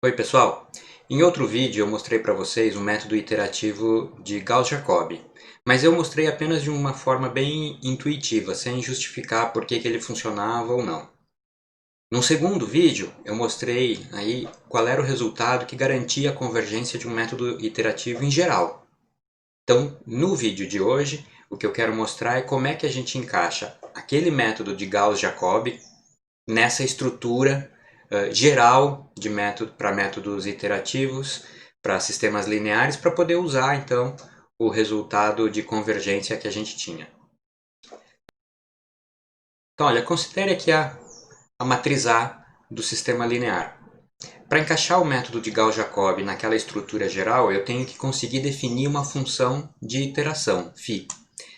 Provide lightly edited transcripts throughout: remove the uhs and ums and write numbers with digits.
Oi pessoal, em outro vídeo eu mostrei para vocês o método iterativo de Gauss-Jacobi, mas eu mostrei apenas de uma forma bem intuitiva, sem justificar por que ele funcionava ou não. No segundo vídeo eu mostrei aí qual era o resultado que garantia a convergência de um método iterativo em geral. Então, no vídeo de hoje, o que eu quero mostrar é como é que a gente encaixa aquele método de Gauss-Jacobi nessa estrutura geral de método para métodos iterativos, para sistemas lineares, para poder usar então o resultado de convergência que a gente tinha. Então, olha, considere aqui a matriz A do sistema linear. Para encaixar o método de Gauss-Jacobi naquela estrutura geral, eu tenho que conseguir definir uma função de iteração, φ.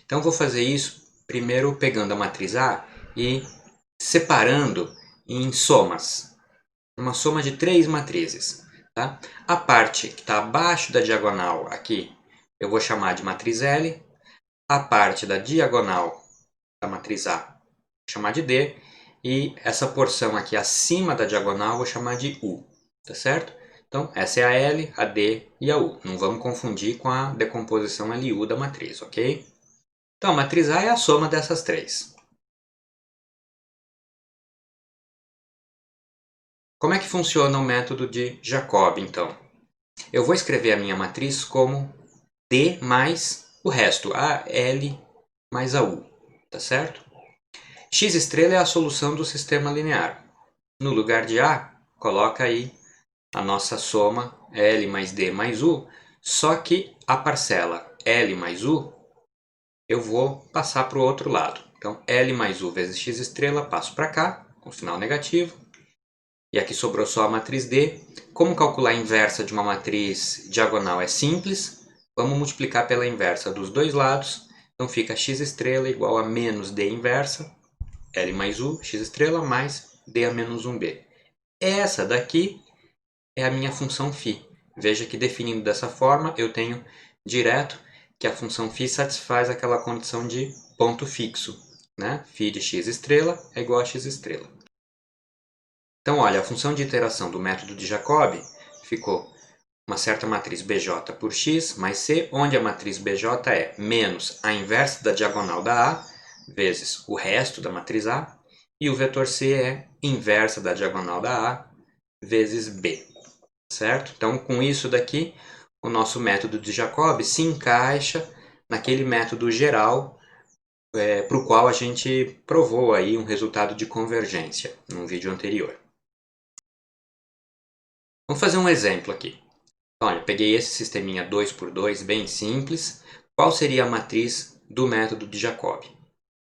Então, vou fazer isso primeiro pegando a matriz A e separando em somas. Uma soma de três matrizes. Tá? A parte que está abaixo da diagonal aqui, eu vou chamar de matriz L. A parte da diagonal da matriz A, vou chamar de D. E essa porção aqui acima da diagonal, vou chamar de U. Tá certo? Então, essa é a L, a D e a U. Não vamos confundir com a decomposição LU da matriz, ok? Então, a matriz A é a soma dessas três. Como é que funciona o método de Jacobi, então? Eu vou escrever a minha matriz como D mais o resto, A, L mais a U, tá certo? X estrela é a solução do sistema linear. No lugar de A, coloca aí a nossa soma L mais D mais U, só que a parcela L mais U eu vou passar para o outro lado. Então, L mais U vezes X estrela, passo para cá, com sinal negativo. E aqui sobrou só a matriz D. Como calcular a inversa de uma matriz diagonal é simples. Vamos multiplicar pela inversa dos dois lados. Então fica x estrela igual a menos D inversa, L mais U, x estrela, mais D a menos 1B. Essa daqui é a minha função φ. Veja que definindo dessa forma, eu tenho direto que a função φ satisfaz aquela condição de ponto fixo. Né? Φ de x estrela é igual a x estrela. Então, olha, a função de iteração do método de Jacobi ficou uma certa matriz bj por x mais c, onde a matriz bj é menos a inversa da diagonal da A vezes o resto da matriz A, e o vetor c é inversa da diagonal da A vezes b. Certo? Então, com isso daqui, o nosso método de Jacobi se encaixa naquele método geral para o qual a gente provou aí um resultado de convergência num vídeo anterior. Vamos fazer um exemplo aqui. Olha, peguei esse sisteminha 2 por 2 bem simples. Qual seria a matriz do método de Jacobi?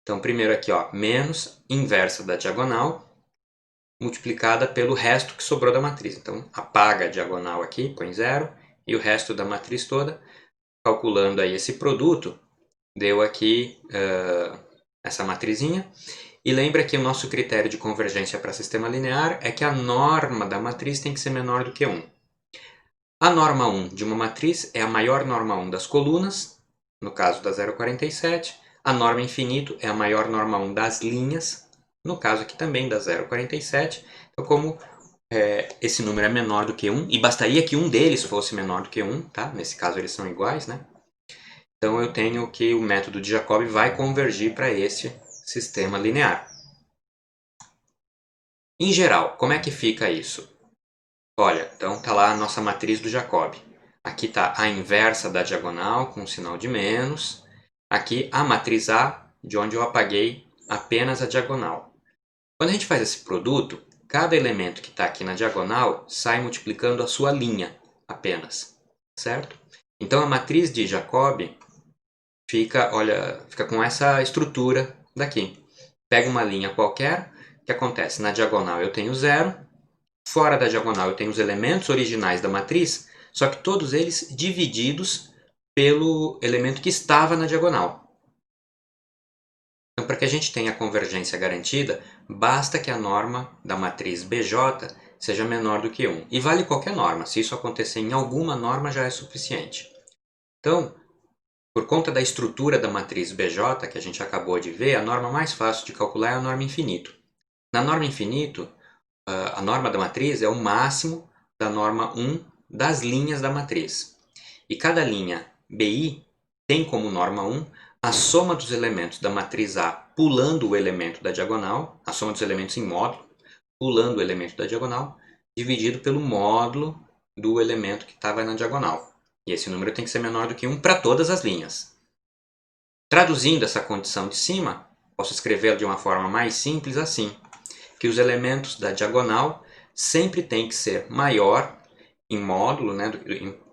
Então, primeiro aqui, ó, menos inversa da diagonal, multiplicada pelo resto que sobrou da matriz. Então, apaga a diagonal aqui, põe 0, e o resto da matriz toda. Calculando aí esse produto, deu aqui essa matrizinha. E lembra que o nosso critério de convergência para sistema linear é que a norma da matriz tem que ser menor do que 1. A norma 1 de uma matriz é a maior norma 1 das colunas, no caso da 0,47. A norma infinito é a maior norma 1 das linhas, no caso aqui também da 0,47. Então, como esse número é menor do que 1, e bastaria que um deles fosse menor do que 1, tá? Nesse caso eles são iguais, né? Então eu tenho que o método de Jacobi vai convergir para esse sistema linear. Em geral, como é que fica isso? Olha, então está lá a nossa matriz do Jacobi. Aqui está a inversa da diagonal com o sinal de menos. Aqui a matriz A, de onde eu apaguei apenas a diagonal. Quando a gente faz esse produto, cada elemento que está aqui na diagonal sai multiplicando a sua linha apenas, certo? Então a matriz de Jacobi fica, olha, fica com essa estrutura daqui. Pega uma linha qualquer, o que acontece? Na diagonal eu tenho 0. Fora da diagonal eu tenho os elementos originais da matriz, só que todos eles divididos pelo elemento que estava na diagonal. Então, para que a gente tenha a convergência garantida, basta que a norma da matriz BJ seja menor do que 1. E vale qualquer norma, se isso acontecer em alguma norma já é suficiente. Então, por conta da estrutura da matriz BJ que a gente acabou de ver, a norma mais fácil de calcular é a norma infinito. Na norma infinito, a norma da matriz é o máximo da norma 1 das linhas da matriz. E cada linha BI tem como norma 1 a soma dos elementos da matriz A pulando o elemento da diagonal, a soma dos elementos em módulo, pulando o elemento da diagonal, dividido pelo módulo do elemento que estava na diagonal. E esse número tem que ser menor do que 1 para todas as linhas. Traduzindo essa condição de cima, posso escrevê-la de uma forma mais simples assim, que os elementos da diagonal sempre têm que ser maior em módulo, né,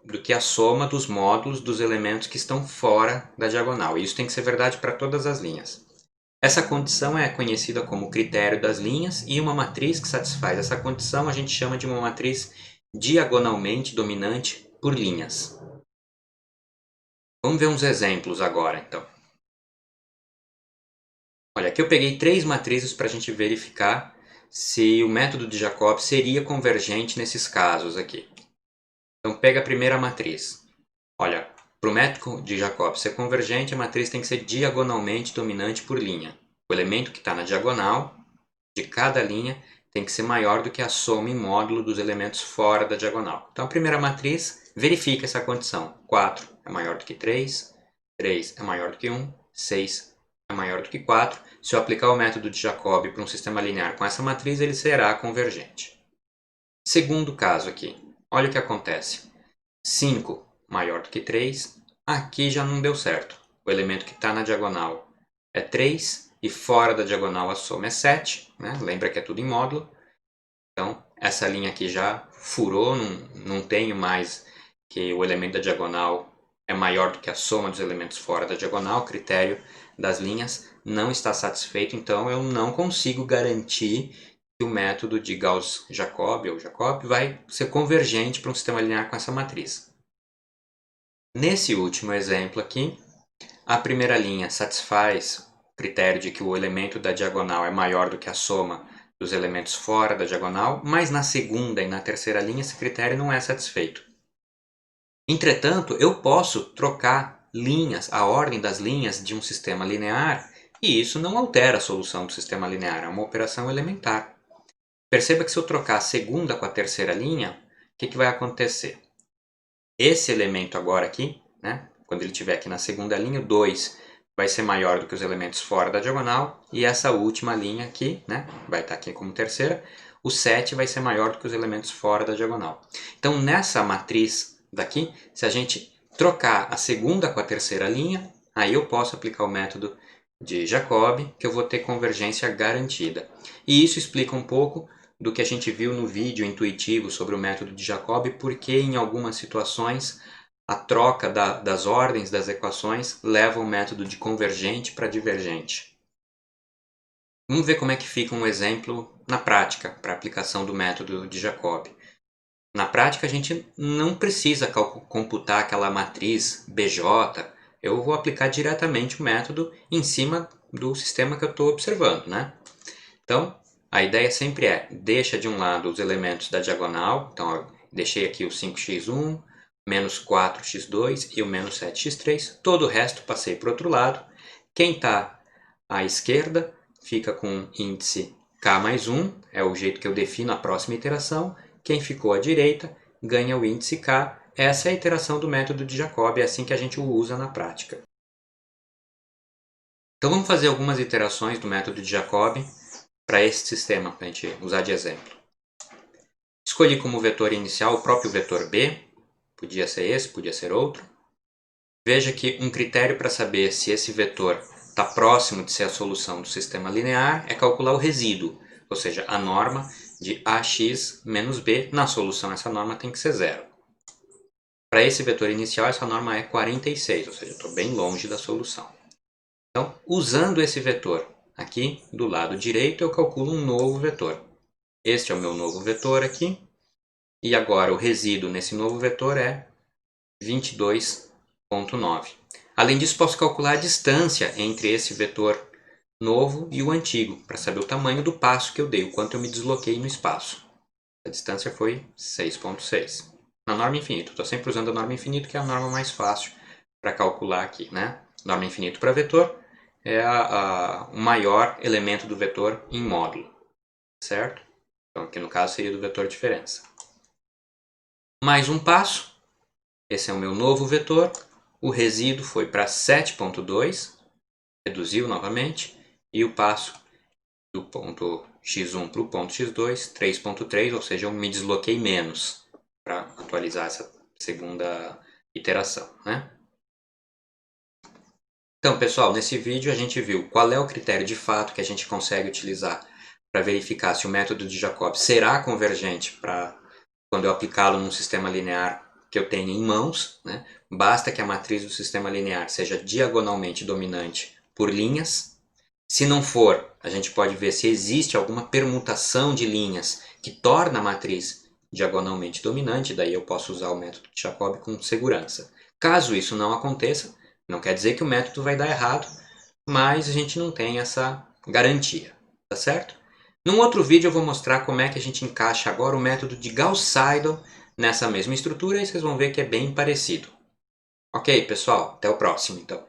do que a soma dos módulos dos elementos que estão fora da diagonal. E isso tem que ser verdade para todas as linhas. Essa condição é conhecida como critério das linhas, e uma matriz que satisfaz essa condição a gente chama de uma matriz diagonalmente dominante por linhas. Vamos ver uns exemplos agora, então. Olha, aqui eu peguei 3 matrizes para a gente verificar se o método de Jacobi seria convergente nesses casos aqui. Então pega a primeira matriz. Olha, para o método de Jacobi ser convergente, a matriz tem que ser diagonalmente dominante por linha. O elemento que está na diagonal de cada linha tem que ser maior do que a soma em módulo dos elementos fora da diagonal. Então a primeira matriz verifica essa condição. 4 é maior do que 3, 3 é maior do que 1, 6 é maior do que 4. Se eu aplicar o método de Jacobi para um sistema linear com essa matriz, ele será convergente. Segundo caso aqui, olha o que acontece. 5 maior do que 3, aqui já não deu certo. O elemento que está na diagonal é 3 e fora da diagonal a soma é 7. Né? Lembra que é tudo em módulo. Então, essa linha aqui já furou, não tenho mais que o elemento da diagonal é maior do que a soma dos elementos fora da diagonal. O critério das linhas não está satisfeito, então eu não consigo garantir que o método de Gauss-Jacobi ou Jacobi vai ser convergente para um sistema linear com essa matriz. Nesse último exemplo aqui, a primeira linha satisfaz o critério de que o elemento da diagonal é maior do que a soma dos elementos fora da diagonal, mas na segunda e na terceira linha esse critério não é satisfeito. Entretanto, eu posso trocar linhas, a ordem das linhas de um sistema linear, e isso não altera a solução do sistema linear, é uma operação elementar. Perceba que se eu trocar a segunda com a terceira linha, o que vai acontecer? Esse elemento agora aqui, né, quando ele estiver aqui na segunda linha, o 2 vai ser maior do que os elementos fora da diagonal, e essa última linha aqui, né, vai estar aqui como terceira, o 7 vai ser maior do que os elementos fora da diagonal. Então, nessa matriz daqui, se a gente trocar a segunda com a terceira linha, aí eu posso aplicar o método de Jacobi, que eu vou ter convergência garantida. E isso explica um pouco do que a gente viu no vídeo intuitivo sobre o método de Jacobi, porque em algumas situações a troca das ordens das equações leva o método de convergente para divergente. Vamos ver como é que fica um exemplo na prática para a aplicação do método de Jacobi. Na prática, a gente não precisa computar aquela matriz BJ. Eu vou aplicar diretamente o método em cima do sistema que eu estou observando, né? Então, a ideia sempre é, deixa de um lado os elementos da diagonal. Então, eu deixei aqui o 5x1, menos 4x2 e o menos 7x3. Todo o resto passei para o outro lado. Quem está à esquerda fica com índice k mais 1, é o jeito que eu defino a próxima iteração. Quem ficou à direita ganha o índice k. Essa é a iteração do método de Jacobi, é assim que a gente o usa na prática. Então vamos fazer algumas iterações do método de Jacobi para esse sistema, para a gente usar de exemplo. Escolhi como vetor inicial o próprio vetor b, podia ser esse, podia ser outro. Veja que um critério para saber se esse vetor está próximo de ser a solução do sistema linear é calcular o resíduo, ou seja, a norma de ax menos b. Na solução essa norma tem que ser zero. Para esse vetor inicial essa norma é 46, ou seja, eu estou bem longe da solução. Então, usando esse vetor aqui do lado direito, eu calculo um novo vetor. Este é o meu novo vetor aqui, e agora o resíduo nesse novo vetor é 22,9. Além disso, posso calcular a distância entre esse vetor novo e o antigo, para saber o tamanho do passo que eu dei, o quanto eu me desloquei no espaço. A distância foi 6,6. Na norma infinito, estou sempre usando a norma infinito, que é a norma mais fácil para calcular aqui, né? Norma infinito para vetor é o maior elemento do vetor em módulo, certo? Então aqui no caso seria do vetor diferença. Mais um passo, esse é o meu novo vetor, o resíduo foi para 7,2, reduziu novamente, e o passo do ponto x1 para o ponto x2, 3,3, ou seja, eu me desloquei menos para atualizar essa segunda iteração, né? Então, pessoal, nesse vídeo a gente viu qual é o critério de fato que a gente consegue utilizar para verificar se o método de Jacob será convergente para quando eu aplicá-lo num sistema linear que eu tenha em mãos, né? Basta que a matriz do sistema linear seja diagonalmente dominante por linhas. Se não for, a gente pode ver se existe alguma permutação de linhas que torna a matriz diagonalmente dominante, daí eu posso usar o método de Jacob com segurança. Caso isso não aconteça, não quer dizer que o método vai dar errado, mas a gente não tem essa garantia, tá certo? Num outro vídeo eu vou mostrar como é que a gente encaixa agora o método de Gauss-Seidel nessa mesma estrutura e vocês vão ver que é bem parecido. Ok, pessoal? Até o próximo, então.